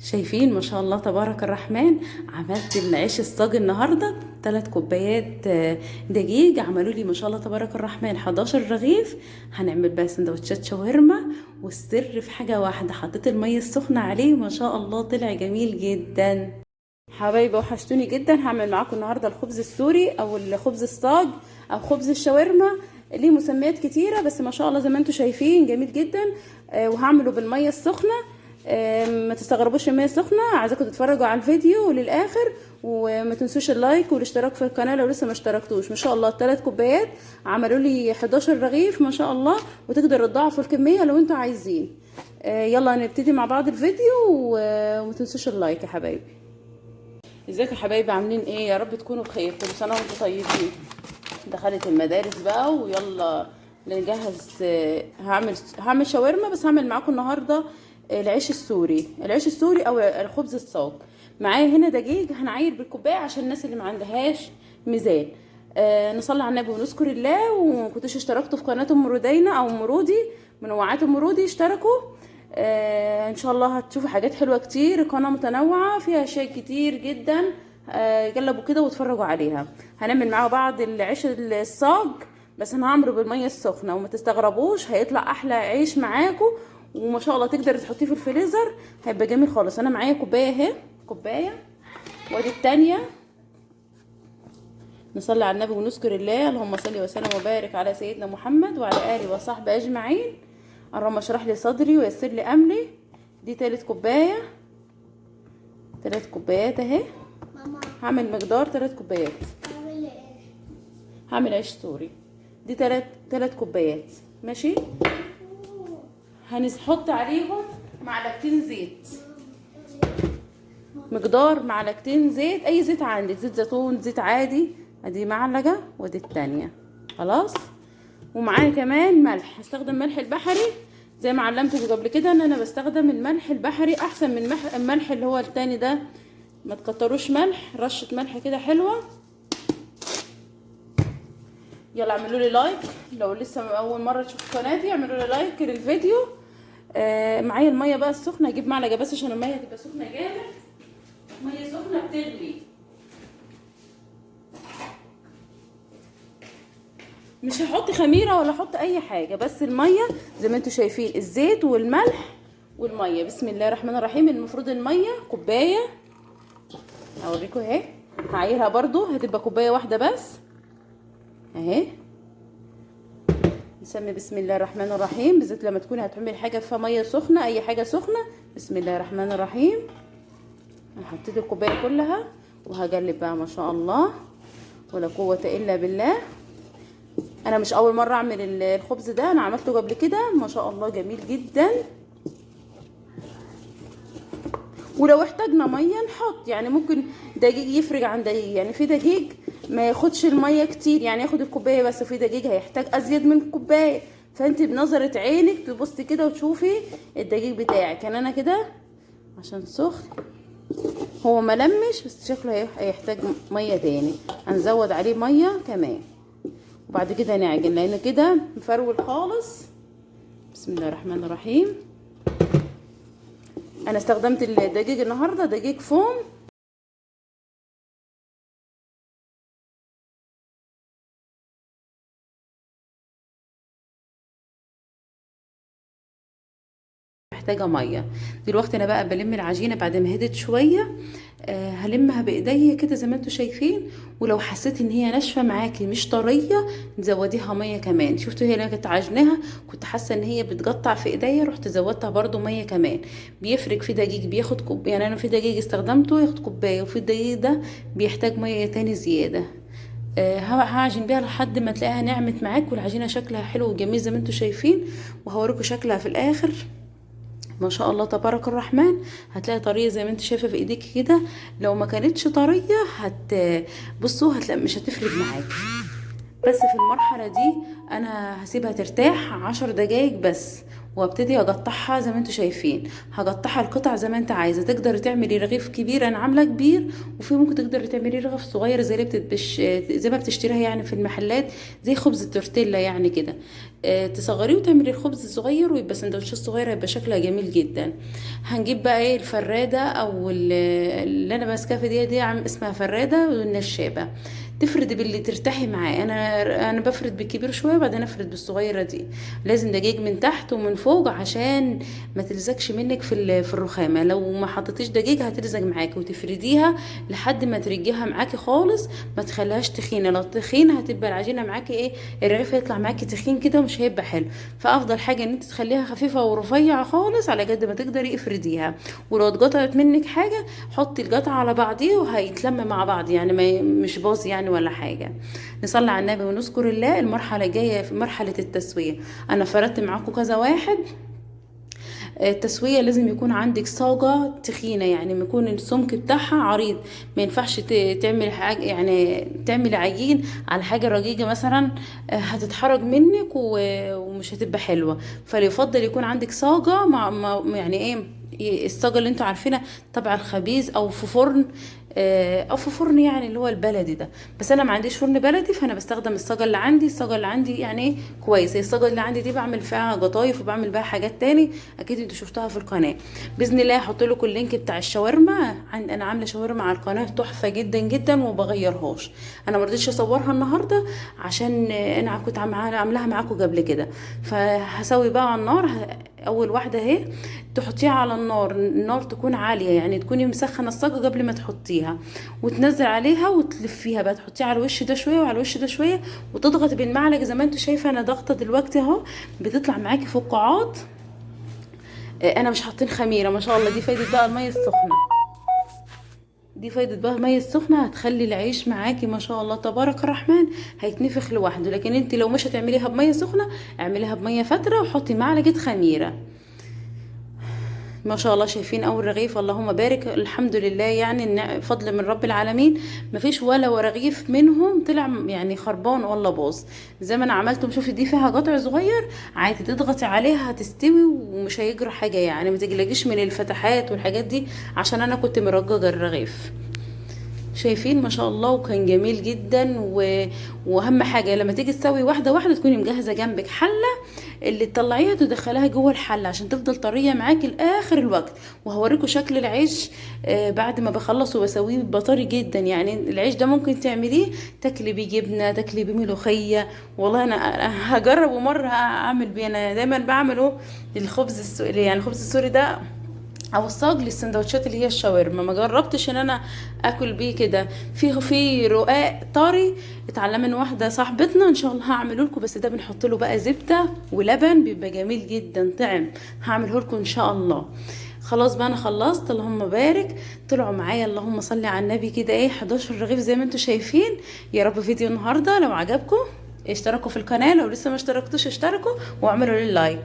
شايفين ما شاء الله تبارك الرحمن. عملت العيش الصاج النهارده 3 كوبايات دقيق. عملوا لي ما شاء الله تبارك الرحمن 11 رغيف. هنعمل بقى سندوتشات شاورما، والسر في حاجه واحده، حطيت الميه السخنه عليه ما شاء الله طلع جميل جدا. حبايبي وحشتوني جدا. هعمل معاكم النهارده الخبز السوري او الخبز الصاج او خبز الشاورما، ليه مسميات كتيره بس ما شاء الله زي ما انتم شايفين جميل جدا. وهعمله بالميه السخنه. ما تستغربوش الميه السخنه، عايزاكم تتفرجوا على الفيديو للاخر، وما تنسوش اللايك والاشتراك في القناه لو لسه ما اشتركتوش. ما شاء الله 3 كوبايات عملوا لي 11 رغيف ما شاء الله، وتقدروا تضاعفوا الكميه لو انتوا عايزين. يلا نبتدي مع بعض الفيديو، وما تنسوش اللايك يا حبايبي. ازيكم يا حبايبي، عاملين ايه؟ يا رب تكونوا بخير، كل سنه وانتم طيبين. دخلت المدارس بقى ويلا نجهز. هعمل شاورما، بس هعمل معاكم النهارده العيش السوري او الخبز الصاج. معايا هنا دقيق هنعاير بالكوبايه عشان الناس اللي ما عندهاش ميزان. نصلي على النبي ونذكر الله. وكنتوش اشتركتوا في قناه ام رودينا او ام رودي، منوعات ام رودي، اشتركوا. ان شاء الله هتشوفوا حاجات حلوه كتير. قناه متنوعه فيها اشياء كتير جدا. جلبوا كده واتفرجوا عليها. هنعمل مع بعض العيش الصاج، بس انا هعمله بالميه السخنه، وما تستغربوش هيطلع احلى عيش معاكم. وما شاء الله تقدر تحطيه في الفريزر، هيبقى جميل خالص. انا معايا كوبايه اهي، كوبايه، وادي التانيه. نصلي على النبي ونذكر الله. اللهم صل وسلم وبارك على سيدنا محمد وعلى اله وصحبه اجمعين. اللهم اشرح لي صدري ويسر لي امري. دي تالت كوبايه، 3 كوبايات اهي. هعمل مقدار 3 كوبايات. هعمل عيش سوري. دي 3 كوبايات ماشي. هنحط عليهم معلقتين زيت، مقدار معلقتين زيت، اي زيت عندك، زيت زيتون، زيت عادي. ادي معلقه ودي التانية خلاص. ومعايا كمان ملح، هستخدم ملح البحري زي ما علمتكم قبل كده ان انا بستخدم الملح البحري احسن من الملح اللي هو التاني ده. ما تكتروش ملح، رشه ملح كده حلوه. يلا اعملوا لي لايك لو لسه اول مره تشوفوا قناتي، اعملوا لي لايك للفيديو. معايا الميه بقى السخنه، اجيب معلقه بس عشان الميه تبقى سخنه جامد. ميه سخنه بتغلي، مش هحط خميره ولا احط اي حاجه، بس الميه زي ما انتم شايفين، الزيت والملح والميه. بسم الله الرحمن الرحيم. المفروض الميه كوبايه، اوريكم اهي. هعيرها برضو، هتبقى كوبايه واحده بس اهي. نسمي بسم الله الرحمن الرحيم، بالذات لما تكوني هتعملي حاجه فيها ميه سخنه، اي حاجه سخنه. بسم الله الرحمن الرحيم. انا حطيت الكوبايه كلها وهقلب بقى ما شاء الله ولا قوه الا بالله. انا مش اول مره اعمل الخبز ده، انا عملته قبل كده ما شاء الله جميل جدا. ولو احتاجنا ميه نحط، يعني ممكن دقيق يفرق عن دقيق. يعني في دقيق ما ياخدش الميه كتير، يعني ياخد الكوبايه بس، وفي دقيق هيحتاج ازيد من كوبايه. فانت بنظره عينك تبصي كده وتشوفي الدقيق بتاعك. يعني انا كده عشان سخن هو ملمش، بس شكله هيحتاج ميه تاني، هنزود عليه ميه كمان. وبعد كده نعجن لان كده مفرول خالص. بسم الله الرحمن الرحيم. انا استخدمت الدقيق النهارده دقيق فوم. محتاجه ميه. دلوقتي انا بقى بلم العجينه بعد ما هدت شويه. هلمها بايديا كده زي ما انتم شايفين. ولو حسيت ان هي ناشفه معاكي مش طريه نزوديها ميه كمان. شفتوا هي لما كنت عجناها كنت حاسه ان هي بتقطع في ايديا، رحت زودتها برده ميه كمان. بيفرق. في دقيق بياخد يعني انا في دقيق استخدمته ياخد كوبايه، وفي الدقيق ده بيحتاج ميه تاني زياده. هعجن بيها لحد ما تلاقيها نعمت معاك والعجينه شكلها حلو وجميل زي ما انتم شايفين. وهوريكم شكلها في الاخر. ما شاء الله تبارك الرحمن. هتلاقي طريه زي ما انت شايفه في ايديك كده. لو ما كانتش طريه بصوا هتلاقي مش هتفرق معاك. بس في المرحله دي انا هسيبها ترتاح 10 دقايق بس، وابتدي اقطعها زي ما انتوا شايفين. هقطعها القطع زي ما انت عايزه. تقدري تعملي رغيف كبير، انا عامله كبير، وفي ممكن تقدري تعملي رغيف صغير زي اللي زي ما بتشتريها يعني في المحلات، زي خبز التورتيلا يعني كده. تصغريه وتعملي الخبز الصغير ويبقى سندوتشات صغيره، يبقى شكلها جميل جدا. هنجيب بقى ايه الفراده او اللي انا ماسكاها في دي اسمها فراده والنشابه. تفرد باللي ترتاحي معاه. انا بفرد بالكبير شويه وبعدين افرد بالصغيره دي. لازم دقيق من تحت ومن فوق عشان ما تلزقش منك في الرخامه. لو ما حطيتيش دقيق هتلزق معاكي. وتفرديها لحد ما ترجيها معاكي خالص، ما تخليهاش تخينه. لو تخينه هتبقى العجينه معاكي ايه، الرغيف هيطلع معاكي تخين كده ومش هيبقى حلو. فافضل حاجه ان انت تخليها خفيفه ورفيعه خالص على قد ما تقدري. افرديها، ولو اتقطعت منك حاجه حطي القطعه على بعضيه وهيتلم مع بعض يعني، ما مش باظ يعني ولا حاجه. نصلي على النبي ونذكر الله. المرحله الجايه في مرحله التسويه. انا فردت معاكم كذا واحد. التسويه لازم يكون عندك صاجه تخينه، يعني يكون السمك بتاعها عريض. ما ينفعش تعملي حاجه يعني تعملي عجين على حاجه رقيقه مثلا، هتتحرق منك ومش هتبقى حلوه. فليفضل يكون عندك صاجه يعني ايه، الصاجه اللي انتوا عارفينها تبع الخبيز او في فرن، او في فرن يعني اللي هو البلدي ده. بس انا ما عنديش فرن بلدي، فانا بستخدم الصاجه اللي عندي. الصاجه اللي عندي يعني كويس. هي الصاجه اللي عندي دي بعمل فيها قطايف وبعمل بيها حاجات تاني، اكيد انتوا شفتها في القناه. باذن الله هحط لكم اللينك بتاع الشاورما. انا عامله شاورما على القناه تحفه جدا جدا وما بغيرهاش. انا ما رضيتش اصورها النهارده عشان انا كنت عاملاها معاكم قبل كده. فهسوي بقى على النار. اول واحده اهي تحطيها على النار تكون عاليه، يعني تكوني مسخنه الصاجه قبل ما تحطيها، وتنزل عليها وتلفيها بقى. تحطيها على الوش ده شويه وعلى الوش ده شويه، وتضغطي بالمعلقه زي ما انتوا شايفه انا ضغطه دلوقتي اهو. بتطلع معاكي فقاعات. انا مش حاطين خميره ما شاء الله. دي فايده بقى الميه السخنه. دي فايدة بقى المية السخنة هتخلي العيش معاكي ما شاء الله تبارك الرحمن هيتنفخ لوحده. لكن انت لو مش هتعمليها بمية سخنة، اعمليها بمية فترة وحطي معلقة خميرة. ما شاء الله شايفين اول رغيف، اللهم بارك. الحمد لله يعني فضل من رب العالمين. مفيش ولا رغيف منهم طلع يعني خربان ولا باظ. زي ما انا عملتهم. شوفي دي فيها قطع صغير، عادي تضغطي عليها هتستوي ومش هيجرى حاجه يعني. ما تقلقيش من الفتحات والحاجات دي عشان انا كنت مرججه الرغيف. شايفين ما شاء الله. وكان جميل جدا واهم حاجه لما تيجي تسوي واحده واحده تكوني مجهزه جنبك حله اللي تطلعيها تدخليها جوه الحله عشان تفضل طريه معاكي لاخر الوقت. وهوريكم شكل العيش بعد ما بخلص وبسويه بيبقى طري جدا. يعني العيش ده ممكن تعمليه تاكلي بيه جبنه، تاكلي بيه ملوخيه. والله انا هجربه مره اعمل بيه. انا دايما بعمله الخبز السوري، يعني الخبز السوري ده او الصاج للسندوتشات اللي هي الشاورما. ما جربتش ان انا اكل بيه كده. في رقاق طري اتعلم من واحده صاحبتنا، ان شاء الله هعمله لكم. بس ده بنحط له بقى زبده ولبن بيبقى جميل جدا طعم. هعمله لكم ان شاء الله. خلاص بقى انا خلصت اللهم بارك. طلعوا معايا اللهم صلي على النبي كده ايه 11 رغيف زي ما انتم شايفين. يا رب فيديو النهارده لو عجبكم اشتركوا في القناه، لو لسه ما اشتركتوش اشتركوا واعملوا لي لايك.